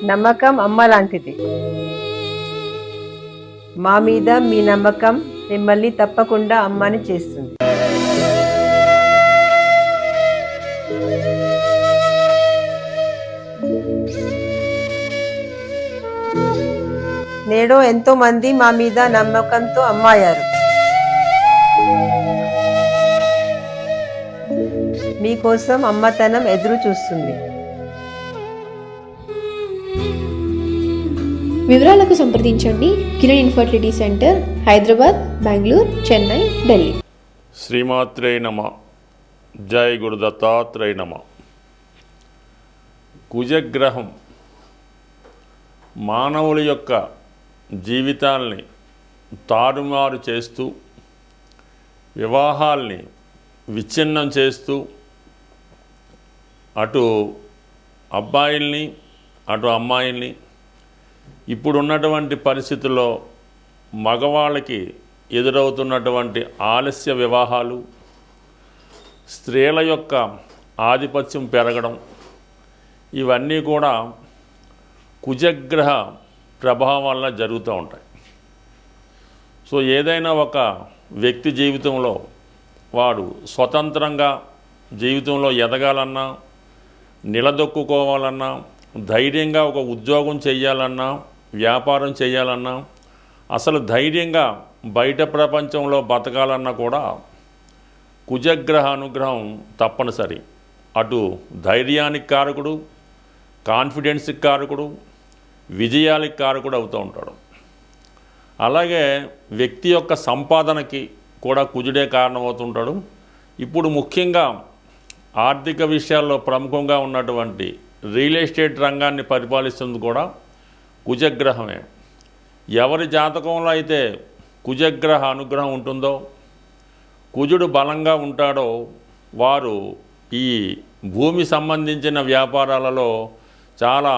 నమ్మకం అమ్మ లాంటిది. మా మీద మీ నమ్మకం మిమ్మల్ని తప్పకుండా అమ్మని చేస్తుంది. నేడు ఎంతో మంది మా మీద నమ్మకంతో అమ్మాయారు. మీకోసం అమ్మతనం ఎదురు చూస్తుంది. వివరాలకు సంప్రదించండి. Kiran infertility centre, Hyderabad, Bengaluru, Chennai, Delhi. శ్రీమాత్రే నమః. జై గురు దత్తాత్రేయ నమః. కుజగ్రహం మానవుల యొక్క జీవితాల్ని తారుమారు చేస్తూ, వివాహాల్ని విచ్ఛిన్నం చేస్తూ, అటు అబ్బాయిల్ని అటు అమ్మాయిల్ని, ఇప్పుడున్నటువంటి పరిస్థితుల్లో మగవాళ్ళకి ఎదురవుతున్నటువంటి ఆలస్య వివాహాలు, స్త్రీల యొక్క ఆధిపత్యం పెరగడం, ఇవన్నీ కూడా కుజగ్రహ ప్రభావం వల్ల జరుగుతూ ఉంటాయి. సో ఏదైనా ఒక వ్యక్తి జీవితంలో వాడు స్వతంత్రంగా జీవితంలో ఎదగాలన్నా, నిలదొక్కుకోవాలన్నా, ధైర్యంగా ఒక ఉద్యోగం చేయాలన్నా, వ్యాపారం చేయాలన్నా, అసలు ధైర్యంగా బయట ప్రపంచంలో బతకాలన్నా కూడా కుజగ్రహ అనుగ్రహం తప్పనిసరి. అటు ధైర్యానికి కారకుడు, కాన్ఫిడెన్స్కి కారకుడు, విజయాలకు కారకుడు అవుతూ ఉంటాడు. అలాగే వ్యక్తి యొక్క సంపాదనకి కూడా కుజుడే కారణమవుతుంటాడు. ఇప్పుడు ముఖ్యంగా ఆర్థిక విషయాల్లో ప్రముఖంగా ఉన్నటువంటి రియల్ ఎస్టేట్ రంగాన్ని పరిపాలిస్తుంది కూడా కుజగ్రహమే. ఎవరి జాతకంలో అయితే కుజగ్రహ అనుగ్రహం ఉంటుందో, కుజుడు బలంగా ఉంటాడో, వారు ఈ భూమి సంబంధించిన వ్యాపారాలలో చాలా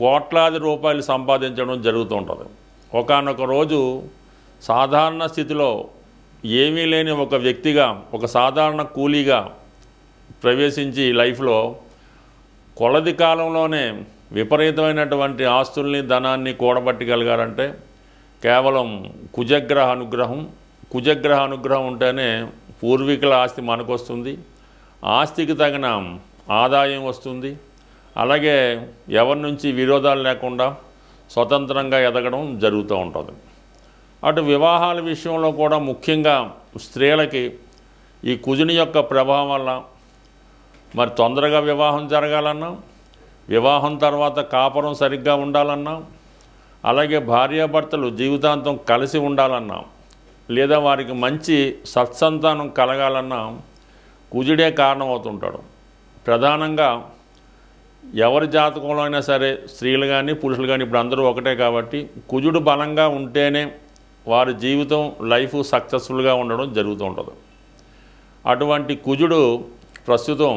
కోట్లాది రూపాయలు సంపాదించడం జరుగుతూ ఉంటుంది. ఒకానొక రోజు సాధారణ స్థితిలో ఏమీ లేని ఒక వ్యక్తిగా, ఒక సాధారణ కూలీగా ప్రవేశించి లైఫ్లో కొలది కాలంలోనే విపరీతమైనటువంటి ఆస్తుల్ని, ధనాన్ని కూడబట్టగలిగారంటే కేవలం కుజగ్రహ అనుగ్రహం. కుజగ్రహ అనుగ్రహం ఉంటేనే పూర్వీకుల ఆస్తి మనకు వస్తుంది, ఆస్తికి తగిన ఆదాయం వస్తుంది. అలాగే ఎవరి నుంచి విరోధాలు లేకుండా స్వతంత్రంగా ఎదగడం జరుగుతూ ఉంటుంది. అటు వివాహాల విషయంలో కూడా ముఖ్యంగా స్త్రీలకి ఈ కుజుని యొక్క ప్రభావం వల్ల మరి తొందరగా వివాహం జరగాలన్నా, వివాహం తర్వాత కాపురం సరిగ్గా ఉండాలన్నా, అలాగే భార్యాభర్తలు జీవితాంతం కలిసి ఉండాలన్నా, లేదా వారికి మంచి సత్సంతానం కలగాలన్నా కుజుడే కారణమవుతుంటాడు. ప్రధానంగా ఎవరి జాతకంలో అయినా సరే, స్త్రీలు కానీ పురుషులు కానీ ఇప్పుడు అందరూ ఒకటే కాబట్టి కుజుడు బలంగా ఉంటేనే వారి జీవితం, లైఫ్ సక్సెస్ఫుల్గా ఉండడం జరుగుతూ ఉంటుంది. అటువంటి కుజుడు ప్రస్తుతం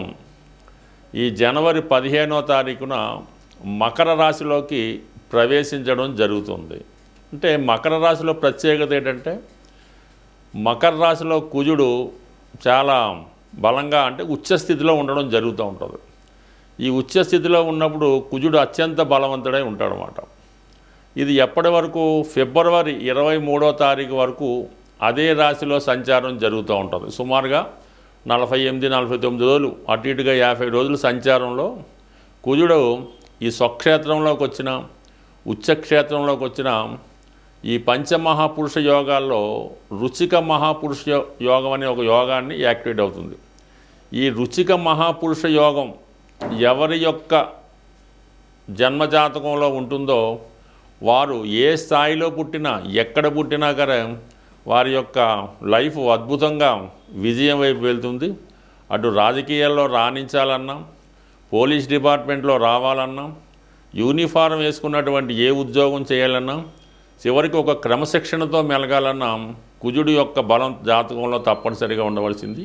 ఈ జనవరి 15వ తారీఖున మకర రాశిలోకి ప్రవేశించడం జరుగుతుంది. అంటే మకర రాశిలో ప్రత్యేకత ఏంటంటే, మకర రాశిలో కుజుడు చాలా బలంగా, అంటే ఉచ్చస్థితిలో ఉండడం జరుగుతూ ఉంటుంది. ఈ ఉచ్చస్థితిలో ఉన్నప్పుడు కుజుడు అత్యంత బలవంతుడై ఉంటాడనమాట. ఇది ఎప్పటి వరకు? ఫిబ్రవరి 23వ తారీఖు వరకు అదే రాశిలో సంచారం జరుగుతూ ఉంటుంది. సుమారుగా 48-49 రోజులు, అటు ఇటుగా 50 రోజుల సంచారంలో కుజుడు ఈ స్వక్షేత్రంలోకి వచ్చిన, ఉచ్చక్షేత్రంలోకి వచ్చిన ఈ పంచమహాపురుష యోగాల్లో రుచిక మహాపురుష యోగం అనే ఒక యోగాన్ని యాక్టివేట్ అవుతుంది. ఈ రుచిక మహాపురుష యోగం ఎవరి యొక్క జన్మజాతకంలో ఉంటుందో వారు ఏ స్థాయిలో పుట్టినా, ఎక్కడ పుట్టినా కానీ వారి యొక్క లైఫ్ అద్భుతంగా విజయం వైపు వెళ్తుంది. అటు రాజకీయాల్లో రాణించాలన్నా, పోలీస్ డిపార్ట్మెంట్లో రావాలన్నా, యూనిఫారం వేసుకున్నటువంటి ఏ ఉద్యోగం చేయాలన్నా, చివరికి ఒక క్రమశిక్షణతో మెలగాలన్నా కుజుడు యొక్క బలం జాతకంలో తప్పనిసరిగా ఉండవలసింది.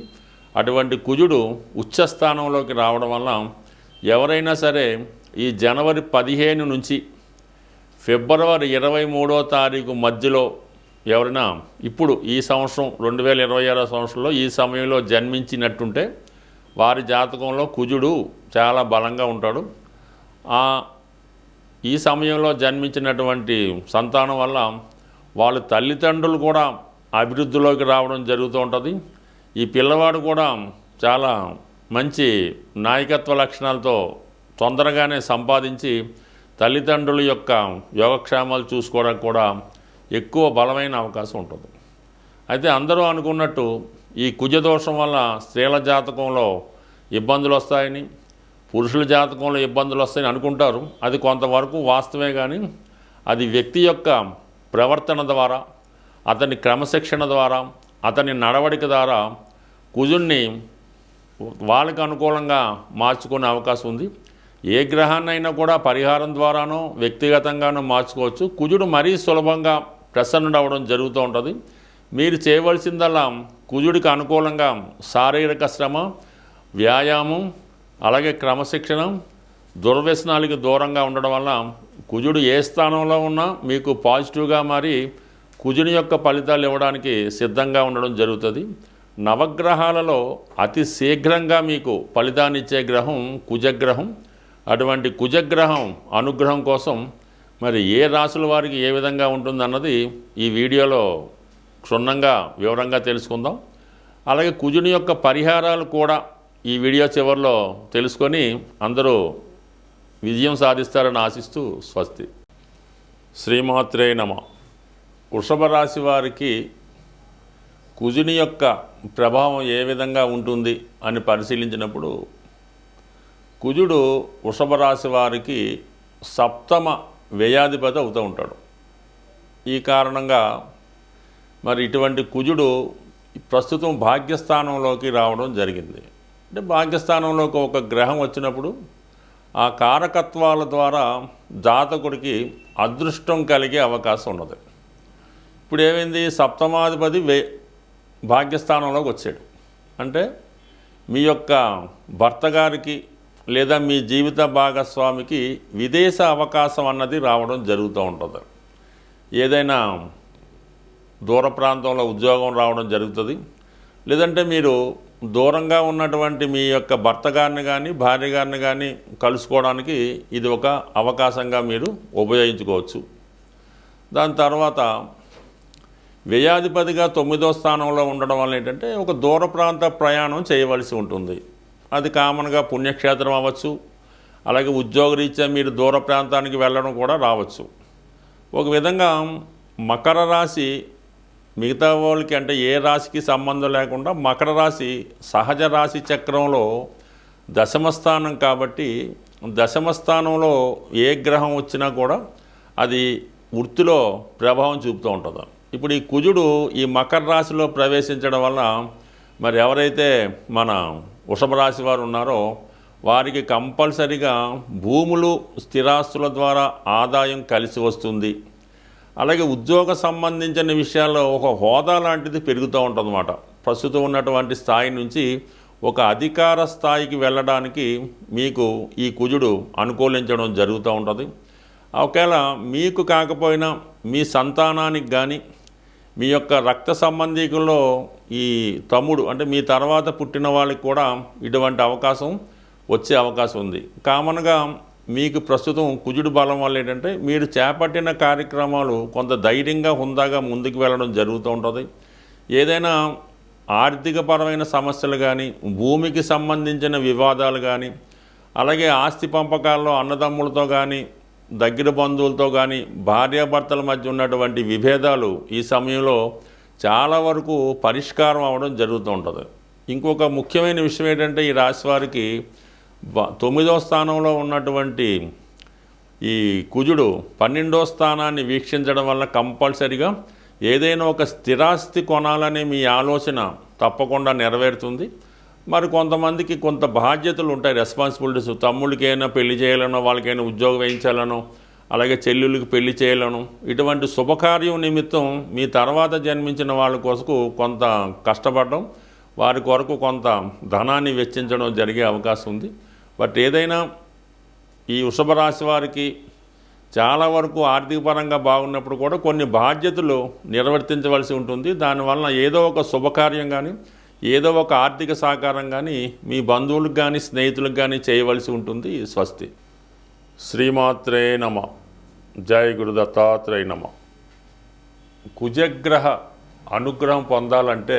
అటువంటి కుజుడు ఉచ్చస్థానంలోకి రావడం వల్ల ఎవరైనా సరే ఈ జనవరి 15 నుంచి ఫిబ్రవరి 23వ తారీఖు మధ్యలో ఎవరైనా ఇప్పుడు ఈ సంవత్సరం 2026 సంవత్సరంలో ఈ సమయంలో జన్మించినట్టుంటే వారి జాతకంలో కుజుడు చాలా బలంగా ఉంటాడు. ఈ సమయంలో జన్మించినటువంటి సంతానం వల్ల వాళ్ళ తల్లిదండ్రులు కూడా అభివృద్ధిలోకి రావడం జరుగుతూ ఉంటుంది. ఈ పిల్లవాడు కూడా చాలా మంచి నాయకత్వ లక్షణాలతో తొందరగానే సంపాదించి తల్లిదండ్రుల యొక్క యోగక్షేమాలు చూసుకోవడానికి కూడా ఎక్కువ బలమైన అవకాశం ఉంటుంది. అయితే అందరూ అనుకున్నట్టు ఈ కుజదోషం వల్ల స్త్రీల జాతకంలో ఇబ్బందులు వస్తాయని, పురుషుల జాతకంలో ఇబ్బందులు వస్తాయని అనుకుంటారు. అది కొంతవరకు వాస్తవమే, కానీ అది వ్యక్తి యొక్క ప్రవర్తన ద్వారా, అతని క్రమశిక్షణ ద్వారా, అతని నడవడిక ద్వారా కుజుడిని వాళ్ళకి అనుకూలంగా మార్చుకునే అవకాశం ఉంది. ఏ గ్రహాన్నైనా కూడా పరిహారం ద్వారానో వ్యక్తిగతంగానో మార్చుకోవచ్చు. కుజుడు మరీ సులభంగా ప్రసన్నుడవడం జరుగుతూ ఉంటుంది. మీరు చేయవలసిందల్లా కుజుడికి అనుకూలంగా శారీరక శ్రమ, వ్యాయామం, అలాగే క్రమశిక్షణ, దుర్వ్యసనాలకి దూరంగా ఉండడం వల్ల కుజుడు ఏ స్థానంలో ఉన్నా మీకు పాజిటివ్గా మారి కుజుని యొక్క ఫలితాలు ఇవ్వడానికి సిద్ధంగా ఉండడం జరుగుతుంది. నవగ్రహాలలో అతి శీఘ్రంగా మీకు ఫలితాన్ని ఇచ్చే గ్రహం కుజగ్రహం. అటువంటి కుజగ్రహం అనుగ్రహం కోసం మరి ఏ రాశుల వారికి ఏ విధంగా ఉంటుందన్నది ఈ వీడియోలో క్షుణ్ణంగా వివరంగా తెలుసుకుందాం. అలాగే కుజుని యొక్క పరిహారాలు కూడా ఈ వీడియో చివరిలో తెలుసుకొని అందరూ విజయం సాధిస్తారని ఆశిస్తూ స్వస్తి. శ్రీమాత్రే నమః. వృషభ రాశి వారికి కుజుని యొక్క ప్రభావం ఏ విధంగా ఉంటుంది అని పరిశీలించినప్పుడు కుజుడు వృషభ రాశి వారికి సప్తమ వ్యయాధిపతి అవుతూ ఉంటాడు. ఈ కారణంగా మరి ఇటువంటి కుజుడు ప్రస్తుతం భాగ్యస్థానంలోకి రావడం జరిగింది. అంటే భాగ్యస్థానంలోకి ఒక గ్రహం వచ్చినప్పుడు ఆ కారకత్వాల ద్వారా జాతకుడికి అదృష్టం కలిగే అవకాశం ఉన్నది. ఇప్పుడు ఏమైంది, సప్తమాధిపతి భాగ్యస్థానంలోకి వచ్చాడు. అంటే మీ యొక్క భర్త గారికి లేదా మీ జీవిత భాగస్వామికి విదేశ అవకాశం అన్నది రావడం జరుగుతూ ఉంటుంది. ఏదైనా దూర ప్రాంతంలో ఉద్యోగం రావడం జరుగుతుంది. లేదంటే మీరు దూరంగా ఉన్నటువంటి మీ యొక్క భర్త గారిని కానీ భార్య గారిని కానీ కలుసుకోవడానికి ఇది ఒక అవకాశంగా మీరు ఉపయోగించుకోవచ్చు. దాని తర్వాత వ్యయాధిపతిగా 9వ స్థానంలో ఉండడం వల్ల ఏంటంటే ఒక దూర ప్రాంత ప్రయాణం చేయవలసి ఉంటుంది. అది కామన్గా పుణ్యక్షేత్రం అవ్వచ్చు, అలాగే ఉద్యోగరీత్యా మీరు దూర ప్రాంతానికి వెళ్ళడం కూడా రావచ్చు. ఒక విధంగా మకర రాశి మిగతా వాళ్ళకి అంటే ఏ రాశికి సంబంధం లేకుండా మకర రాశి సహజ రాశి చక్రంలో దశమస్థానం కాబట్టి దశమస్థానంలో ఏ గ్రహం వచ్చినా కూడా అది వృత్తిలో ప్రభావం చూపుతూ ఉంటుంది. ఇప్పుడు ఈ కుజుడు ఈ మకర రాశిలో ప్రవేశించడం వల్ల మరి ఎవరైతే మన వృషభ రాశి వారు ఉన్నారో వారికి కంపల్సరిగా భూములు స్థిరాస్తుల ద్వారా ఆదాయం కలిసి వస్తుంది. అలాగే ఉద్యోగ సంబంధించిన విషయాల్లో ఒక హోదా లాంటిది పెరుగుతూ ఉంటుందన్నమాట. ప్రస్తుతం ఉన్నటువంటి స్థాయి నుంచి ఒక అధికార స్థాయికి వెళ్ళడానికి మీకు ఈ కుజుడు అనుకూలించడం జరుగుతూ ఉంటుంది. ఒకవేళ మీకు కాకపోయినా మీ సంతానానికి కానీ మీ యొక్క రక్త సంబంధీకుల్లో ఈ తమ్ముడు అంటే మీ తర్వాత పుట్టిన వాళ్ళకి కూడా ఇటువంటి అవకాశం వచ్చే అవకాశం ఉంది. కామన్గా మీకు ప్రస్తుతం కుజుడు బలం వల్ల ఏంటంటే మీరు చేపట్టిన కార్యక్రమాలు కొంత ధైర్యంగా హుందాగా ముందుకు వెళ్ళడం జరుగుతూ ఉంటుంది. ఏదైనా ఆర్థికపరమైన సమస్యలు కానీ భూమికి సంబంధించిన వివాదాలు కానీ అలాగే ఆస్తి పంపకాల్లో అన్నదమ్ములతో కానీ దగ్గర బంధువులతో కానీ భార్యాభర్తల మధ్య ఉన్నటువంటి విభేదాలు ఈ సమయంలో చాలా వరకు పరిష్కారం అవ్వడం జరుగుతూ ఉంటుంది. ఇంకొక ముఖ్యమైన విషయం ఏంటంటే ఈ రాశి వారికి 9వ స్థానంలో ఉన్నటువంటి ఈ కుజుడు 12వ స్థానాన్ని వీక్షించడం వల్ల కంపల్సరిగా ఏదైనా ఒక స్థిరాస్తి కొనాలనే మీ ఆలోచన తప్పకుండా నెరవేరుతుంది. మరి కొంతమందికి కొంత బాధ్యతలు ఉంటాయి, రెస్పాన్సిబిలిటీస్. తమ్ముళ్ళకైనా పెళ్లి చేయాలనో వాళ్ళకైనా ఉద్యోగం వేయించాలనో అలాగే చెల్లెళ్ళకి పెళ్లి చేయాలను ఇటువంటి శుభకార్యం నిమిత్తం మీ తర్వాత జన్మించిన వాళ్ళ కోసం కొంత కష్టపడడం వారి కొరకు కొంత ధనాన్ని వెచ్చించడం జరిగే అవకాశం ఉంది. బట్ ఏదైనా ఈ వృషభ రాశి వారికి చాలా వరకు ఆర్థిక పరంగా బాగున్నప్పుడు కూడా కొన్ని బాధ్యతలు నిర్వర్తించవలసి ఉంటుంది. దానివల్ల ఏదో ఒక శుభకార్యం కానీ ఏదో ఒక ఆర్థిక సహకారం కానీ మీ బంధువులకు కానీ స్నేహితులకు కానీ చేయవలసి ఉంటుంది. స్వస్తి. శ్రీమాత్రే నమ. జై గురు దత్తాత్రేయ నమ. కుజగ్రహ అనుగ్రహం పొందాలంటే,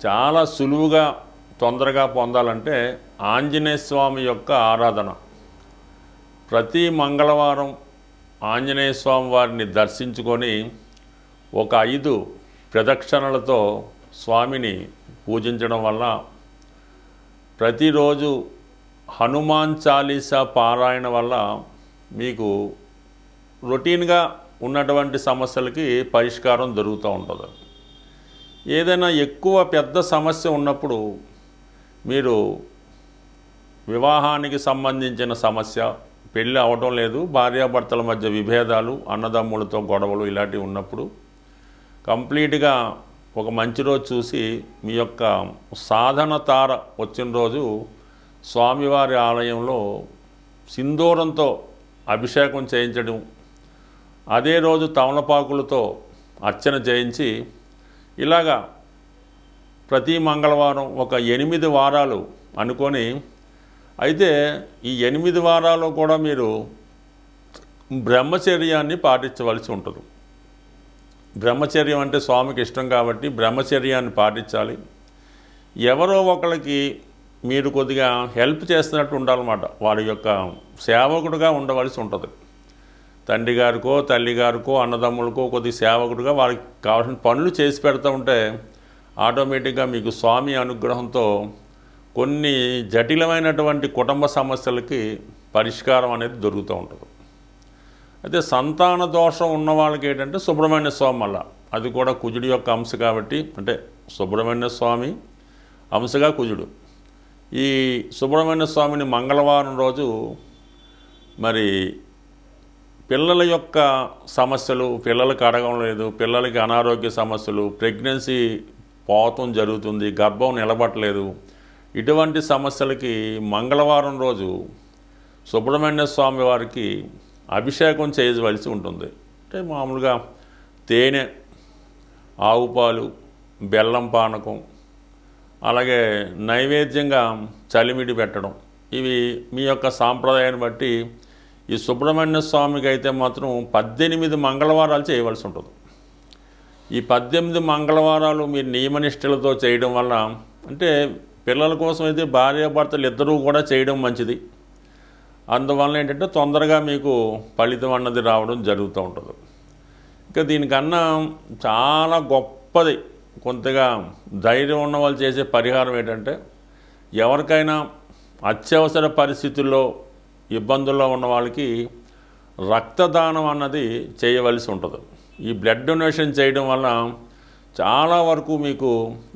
చాలా సులువుగా తొందరగా పొందాలంటే ఆంజనేయ స్వామి యొక్క ఆరాధన. ప్రతి మంగళవారం ఆంజనేయ స్వామి వారిని దర్శించుకొని ఒక 5 ప్రదక్షిణలతో స్వామిని పూజించడం వల్ల, ప్రతిరోజు హనుమాన్ చాలీసా పారాయణ వల్ల మీకు రొటీన్గా ఉన్నటువంటి సమస్యలకి పరిష్కారం దొరుకుతూ ఉంటుంది. ఏదైనా ఎక్కువ పెద్ద సమస్య ఉన్నప్పుడు, మీరు వివాహానికి సంబంధించిన సమస్య, పెళ్ళి అవటం లేదు, భార్యాభర్తల మధ్య విభేదాలు, అన్నదమ్ములతో గొడవలు ఇలాంటివి ఉన్నప్పుడు కంప్లీట్గా ఒక మంచి రోజు చూసి మీ యొక్క సాధన తార వచ్చిన రోజు స్వామివారి ఆలయంలో సింధూరంతో అభిషేకం చేయించడం, అదే రోజు తమలపాకులతో అర్చన చేయించి, ఇలాగా ప్రతి మంగళవారం ఒక 8 వారాలు అనుకొని, అయితే ఈ 8 వారాలు కూడా మీరు బ్రహ్మచర్యాన్ని పాటించవలసి ఉంటుంది. బ్రహ్మచర్యం అంటే స్వామికి ఇష్టం కాబట్టి బ్రహ్మచర్యాన్ని పాటించాలి. ఎవరో ఒకరికి మీరు కొద్దిగా హెల్ప్ చేస్తున్నట్టు ఉండాలన్నమాట. వారి యొక్క సేవకుడుగా ఉండవలసి ఉంటుంది. తండ్రి గారికో, తల్లి గారికో, అన్నదమ్ములకో కొద్ది సేవకుడుగా వారికి కావాల్సిన పనులు చేసి పెడతా ఉంటే ఆటోమేటిక్గా మీకు స్వామి అనుగ్రహంతో కొన్ని జటిలమైనటువంటి కుటుంబ సమస్యలకి పరిష్కారం అనేది దొరుకుతూ ఉంటుంది. అయితే సంతాన దోషం ఉన్న వాళ్ళకి ఏంటంటే సుబ్రహ్మణ్య స్వామి వల్ల, అది కూడా కుజుడి యొక్క అంశ కాబట్టి, అంటే సుబ్రహ్మణ్య స్వామి అంశగా కుజుడు. ఈ సుబ్రహ్మణ్య స్వామిని మంగళవారం రోజు మరి పిల్లల యొక్క సమస్యలు, పిల్లలకి అడగడం లేదు, పిల్లలకి అనారోగ్య సమస్యలు, ప్రెగ్నెన్సీ పోతం జరుగుతుంది, గర్భం నిలబట్టలేదు, ఇటువంటి సమస్యలకి మంగళవారం రోజు సుబ్రహ్మణ్య స్వామి వారికి అభిషేకం చేయవలసి ఉంటుంది. అంటే మామూలుగా తేనె, ఆవు పాలు, బెల్లం పానకం, అలాగే నైవేద్యంగా చలిమిడి పెట్టడం, ఇవి మీ యొక్క సాంప్రదాయాన్ని బట్టి. ఈ సుబ్రహ్మణ్య స్వామికి అయితే మాత్రం 18 మంగళవారాలు చేయవలసి ఉంటుంది. ఈ 18 మంగళవారాలు మీరు నియమనిష్టలతో చేయడం వల్ల, అంటే పిల్లల కోసం అయితే భార్యాభర్తలు ఇద్దరూ కూడా చేయడం మంచిది. అందువల్ల ఏంటంటే తొందరగా మీకు ఫలితం అన్నది రావడం జరుగుతూ ఉంటుంది. ఇంకా దీనికన్నా చాలా గొప్పది, కొంతగా ధైర్యం ఉన్న వాళ్ళు చేసే పరిహారం ఏంటంటే, ఎవరికైనా అత్యవసర పరిస్థితుల్లో ఇబ్బందుల్లో ఉన్న వాళ్ళకి రక్తదానం అన్నది చేయవలసి ఉంటుంది. ఈ బ్లడ్ డొనేషన్ చేయడం వల్ల చాలా వరకు మీకు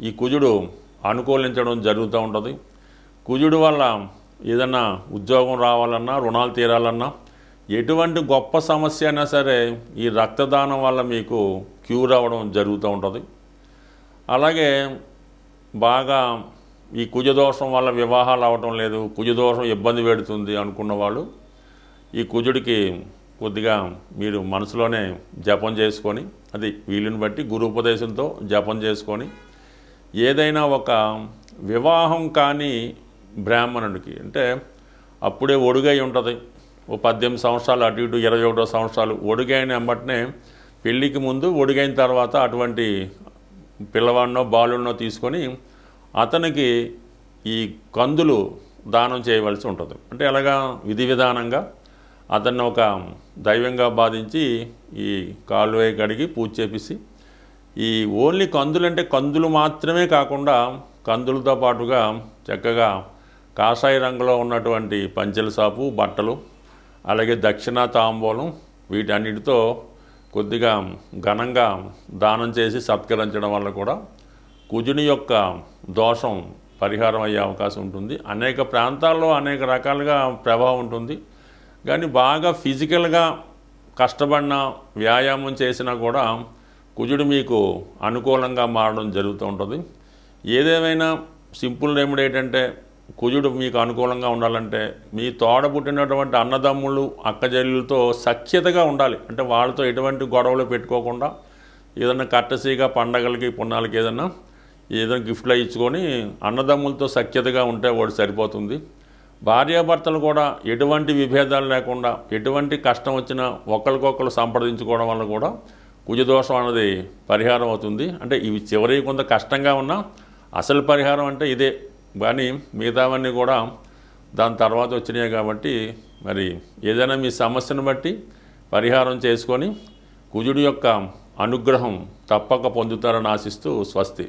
ఈ కుజుడు అనుకూలించడం జరుగుతూ ఉంటుంది. కుజుడు వల్ల ఏదన్నా ఉద్యోగం రావాలన్నా, రుణాలు తీరాలన్నా, ఎటువంటి గొప్ప సమస్య అయినా సరే ఈ రక్తదానం వల్ల మీకు క్యూర్ అవ్వడం జరుగుతూ ఉంటుంది. అలాగే బాగా ఈ కుజదోషం వల్ల వివాహాలు అవ్వటం లేదు, కుజదోషం ఇబ్బంది పెడుతుంది అనుకున్న వాళ్ళు ఈ కుజుడికి కొద్దిగా మీరు మనసులోనే జపం చేసుకొని, అది వీలుని బట్టి గురు ఉపదేశంతో జపం చేసుకొని, ఏదైనా ఒక వివాహం కానీ బ్రాహ్మణుడికి, అంటే అప్పుడే ఒడుగై ఉంటుంది, ఓ 18 సంవత్సరాలు అటు ఇటు 21 సంవత్సరాలు ఒడుగైన వెంబటనే, పెళ్ళికి ముందు ఒడుగైన తర్వాత అటువంటి పిల్లవాడినో బాలున్నో తీసుకొని అతనికి ఈ కందులు దానం చేయవలసి ఉంటుంది. అంటే అలాగా విధి విధానంగా అతన్ని ఒక దైవంగా భావించి ఈ కాలువే కడిగి పూజ చేపిసి, ఈ ఓన్లీ కందులు అంటే కందులు మాత్రమే కాకుండా కందులతో పాటుగా చక్కగా కాషాయ రంగులో ఉన్నటువంటి పంచెల సాపు, బట్టలు, అలాగే దక్షిణ తాంబూలం, వీటన్నిటితో కొద్దిగా ఘనంగా దానం చేసి సత్కరించడం వల్ల కూడా కుజుని యొక్క దోషం పరిహారం అయ్యే అవకాశం ఉంటుంది. అనేక ప్రాంతాల్లో అనేక రకాలుగా ప్రభావం ఉంటుంది. కానీ బాగా ఫిజికల్గా కష్టపడిన, వ్యాయామం చేసినా కూడా కుజుడు మీకు అనుకూలంగా మారడం జరుగుతూ ఉంటుంది. ఏదేమైనా సింపుల్ రెమెడీ ఏంటంటే, కుజుడు మీకు అనుకూలంగా ఉండాలంటే మీ తోడబుట్టినటువంటి అన్నదమ్ములు, అక్కజల్లులతో సఖ్యతగా ఉండాలి. అంటే వాళ్ళతో ఎటువంటి గొడవలు పెట్టుకోకుండా, ఏదైనా కట్టసీగా పండగలకి, పుణ్యాలకి ఏదైనా గిఫ్ట్లో ఇచ్చుకొని అన్నదమ్ములతో సఖ్యతగా ఉంటే వాడు సరిపోతుంది. భార్యాభర్తలు కూడా ఎటువంటి విభేదాలు లేకుండా ఎటువంటి కష్టం వచ్చినా ఒకరికొకరు సంప్రదించుకోవడం వల్ల కూడా కుజదోషం అనేది పరిహారం అవుతుంది. అంటే ఇవి చివరి కొంత కష్టంగా ఉన్నా అసలు పరిహారం అంటే ఇదే, కానీ మిగతావన్నీ కూడా దాని తర్వాత వచ్చినాయి. కాబట్టి మరి ఏదైనా మీ సమస్యను బట్టి పరిహారం చేసుకొని కుజుడి యొక్క అనుగ్రహం తప్పక పొందుతారని ఆశిస్తూ స్వస్తి.